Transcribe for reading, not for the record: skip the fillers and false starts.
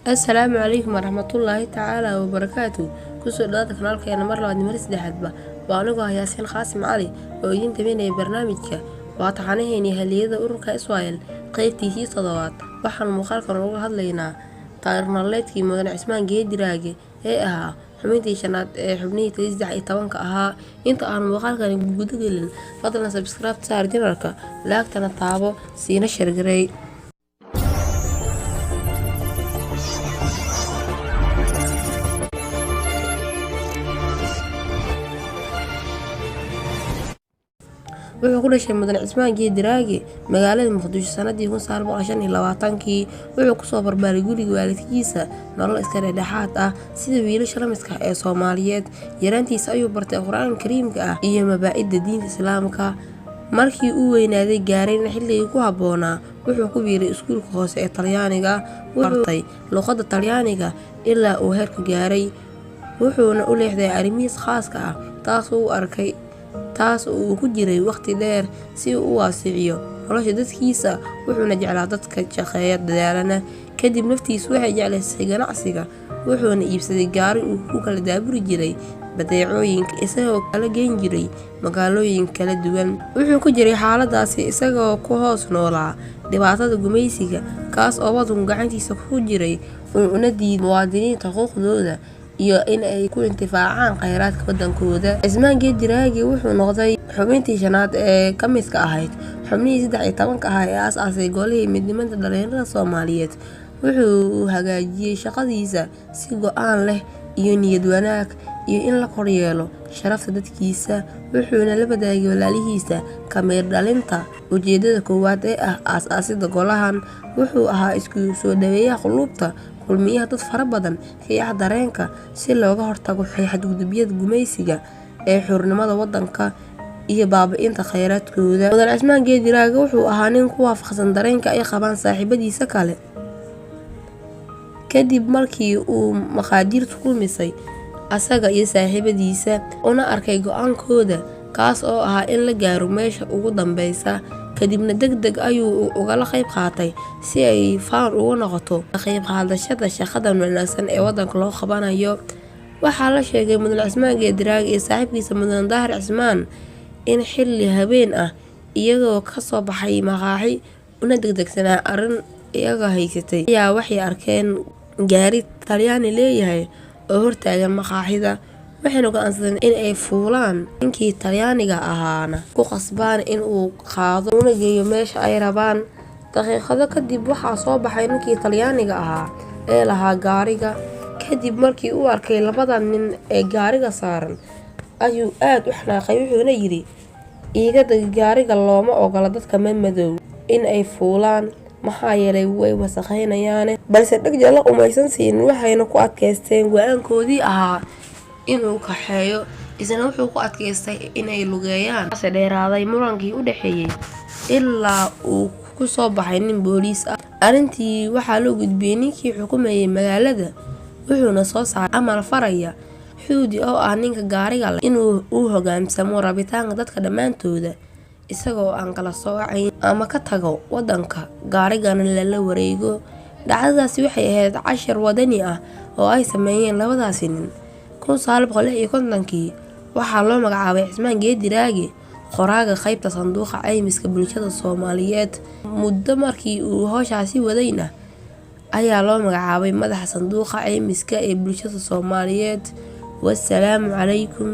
السلام عليكم ورحمة الله تعالى وبركاته. كسر دادا kanaalkeena mar labaad mar saddexaadba waa anigu Yaasiin Qaasim Cali oo idin tabeynaya barnaamijka waa taxanaheeni haliyada ururka Israel qaybtiisii 7 waxaan muuqaalkan uga hadlaynaa taariikh nololeedkii Mudane Cismaan Geediraage ee ahaa xubintii shanaad ee xubnihii 13 ahaa. inta aan muuqaalkan guud galin fadlan subscribe saar channelka laagtana taabo siina share gareey. wuxuu ku dhashay Mudane Cismaan Geediraage magaalada Muqdisho sanadii 1925 wuxuu ku soo barbaaray guriga waalidkiisa nolol iska dhexdhexaad ah sida wiilasha lamidka ee Soomaaliyeed. yaraantiisa ayuu bartay Qur'aanka Kariimka ah iyo mabaa'idda diinta Islaamka. markii uu weynaaday gaarayna xilligii ku habboonaa wuxuu ku biiray iskuulka hoose ee Talyaaniga wuxuu bartay luqadda Talyaaniga ilaa uu heerka gaaray wuxuuna u leexday arrimihiis khaaska ah taas oo uu ku jiray waqti dheer si uu u waasiciyo nolosha dadkiisa wuxuuna jeclaa dadka shaqeeya dadaalana. kadib naftiisu waxay jeclaysay ganacsiga wuxuuna iibsaday gaari uu ku kala daaburi jiray badeecooyinka isagoo kala geyn jiray magaalooyin kala duwan. wuxuu ku jiray xaaladaasi isagoo ku hoos noolaa dhibaatada gumaysiga kaas oo waddanku gacantiisa ku jiray una diiday muwaadiniinta xuquuqdooda iyo in ay ku intifaacaan kheyraadka waddankooda. Cismaan Geediraage wuxuu noqday xubintii shanaad ee ka midka ahayd xubnihii 13 ah ee aasaasay golihii midnimada dhalinyarada Soomaaliyeed. wuxuu hagaajiyay shaqadiisa si go'aan leh iyo niyad wanaag iyo in la koryeelo sharafta dadkiisa wuxuuna la wadaagay walaalihiisa ka meel dhalinta ujeedada koowaad ee ah aasaasidda golahan. wuxuu ahaa isku soo dhaweeyaha qulubta kulmiyaha dad fara badan kiciya dareenka si looga hortago xadgudubyada gumaysiga ee xornimada waddanka iyo baabi'inta kheyraadkooda. Mudane Cismaan Geediraage wuxuu ahaa nin ku waafaqsan dareenka ay qabaan saaxiibadiisa kale. kadib markii uu maqaadiirtu kulmisay asaga iyo saaxiibadiisa una arkay go'aankooda kaas oo ahaa in la gaaro meesha ugu dambeysa kadibna degdeg ayuu ugala qayb qaatay si ay faan ugu noqoto ka qayb qaadashada shaqada wanaagsan ee waddanka loo qabanayo. waxaa la sheegay Mudane Cismaan Geediraage iyo saaxiibkiisa Mudane Daahir Cismaan in xilli habeen ah iyagoo ka soo baxay maqaaxi una degdegsanaa arrin iyaga haysatay ayaa waxay arkeen gaari Talyaani leeyahay oo hortaagan maqaaxida waxayna go'aansadeen in ay fuulaan ninkii Talyaaniga ahaana ku qasbaan in uu qaado una geeyo meesha ay rabaan. daqiiqado kadib waxaa soo baxay ninkii Talyaaniga ahaa ee lahaa gaariga. kadib markii uu arkay labada nin ee gaariga saaran ayuu aad u xanaaqay wuxuuna yidhi iiga dag gaariga looma ogola dadka madow in ay fuulaan maxaa yeelay way wasakheynayaan. balse dhag jala umaysan siin waxayna ku adkaysteen go'aankoodii ahaa inuu kaxeeyo isna wuxuu ku adkaystay inay lugeeyaan. dheeraaday murankii u dhaxeeyay ilaa uu ku soo baxay nin booliis ah. arrintii waxaa loo gudbiyay ninkii xukumayay magaalada wuxuuna soo saaray amar faraya xuudi oo ah ninka gaariga leh inuu u hogaansamo rabitaanka dadka dhammaantooda isagoo aan kala soocayn ama ka tago waddanka gaarigana lala wareego. dhacdadaasi waxay ahayd cashar wadani ah oo ay sameeyeen labadaasi nin. 1956 waxaa loo magacaabay Cismaan Geediraage qoraaga qaybta sanduuqa caymiska bulshada Soomaaliyeed. muddo markii uu howshaasi wadayna ayaa loo magacaabay madaxa sanduuqa caymiska ee bulshada Soomaaliyeed. wassalaamu calaykum.